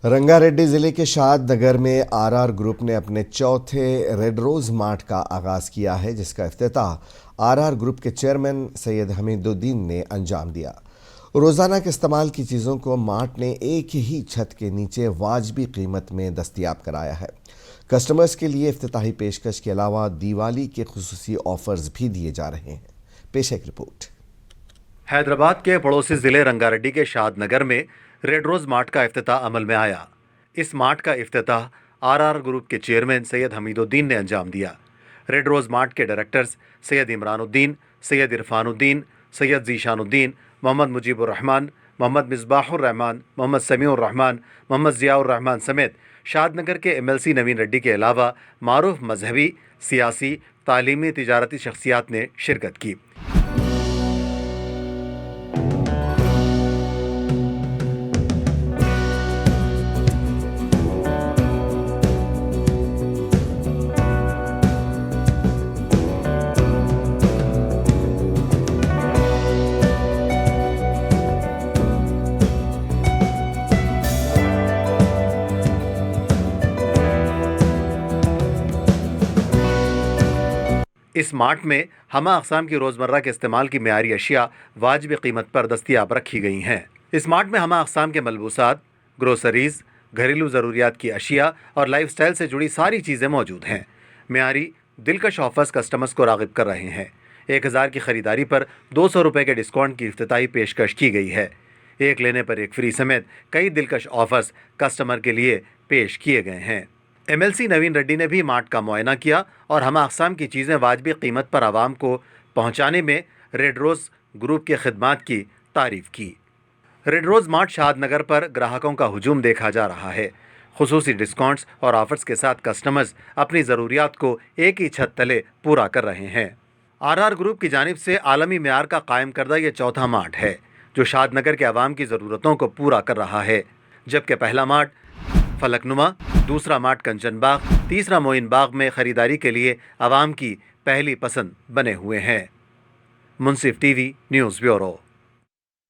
رنگا ریڈی ضلع کے شاد نگر میں آر گروپ نے اپنے چوتھے ریڈ روز مارٹ کا آغاز کیا ہے، جس کا افتتاح آر گروپ کے چیئرمین سید حمید الدین نے انجام دیا۔ روزانہ کے استعمال کی چیزوں کو مارٹ نے ایک ہی چھت کے نیچے واجبی قیمت میں دستیاب کرایا ہے۔ کسٹمرز کے لیے افتتاحی پیشکش کے علاوہ دیوالی کے خصوصی آفرز بھی دیے جا رہے ہیں۔ پیش ایک رپورٹ۔ حیدرآباد کے پڑوسی ضلع رنگا ریڈی کے شاد نگر میں ریڈ روز مارٹ کا افتتاح عمل میں آیا۔ اس مارٹ کا افتتاح آر گروپ کے چیئرمین سید حمید الدین نے انجام دیا۔ ریڈ روز مارٹ کے ڈائریکٹرز سید عمران الدین، سید عرفان الدین، سید ذیشان الدین، محمد مجیب الرحمان، محمد مصباح الرحمان، محمد سمیع الرحمان، محمد ضیاء الرحمان سمیت شاد نگر کے MLC نوین ریڈی کے علاوہ معروف مذہبی، سیاسی، تعلیمی، تجارتی شخصیات نے شرکت کی۔ اس مارٹ میں ہمہ اقسام کی روزمرہ کے استعمال کی معیاری اشیاء واجب قیمت پر دستیاب رکھی گئی ہیں۔ اس مارٹ میں ہمہ اقسام کے ملبوسات، گروسریز، گھریلو ضروریات کی اشیاء اور لائف سٹائل سے جڑی ساری چیزیں موجود ہیں۔ معیاری دلکش آفرز کسٹمرز کو راغب کر رہے ہیں۔ 1000 کی خریداری پر 200 روپے کے ڈسکاؤنٹ کی افتتاحی پیشکش کی گئی ہے۔ ایک لینے پر ایک فری سمیت کئی دلکش آفرز کسٹمر کے لیے پیش کیے گئے ہیں۔ MLC نوین ریڈی نے بھی مارٹ کا معائنہ کیا اور ہمہ اقسام کی چیزیں واجبی قیمت پر عوام کو پہنچانے میں ریڈ روز گروپ کے خدمات کی تعریف کی۔ ریڈ روز مارٹ شاد نگر پر گراہکوں کا ہجوم دیکھا جا رہا ہے۔ خصوصی ڈسکاؤنٹس اور آفرز کے ساتھ کسٹمرز اپنی ضروریات کو ایک ہی چھت تلے پورا کر رہے ہیں۔ آر گروپ کی جانب سے عالمی معیار کا قائم کردہ یہ چوتھا مارٹ ہے جو شاد نگر کے عوام کی ضرورتوں کو پورا کر رہا ہے، جبکہ پہلا مارٹ فلک نما، دوسرا مارٹ کنچن باغ، تیسرا معین باغ میں خریداری کے لیے عوام کی پہلی پسند بنے ہوئے ہیں۔ منصف TV نیوز بیورو۔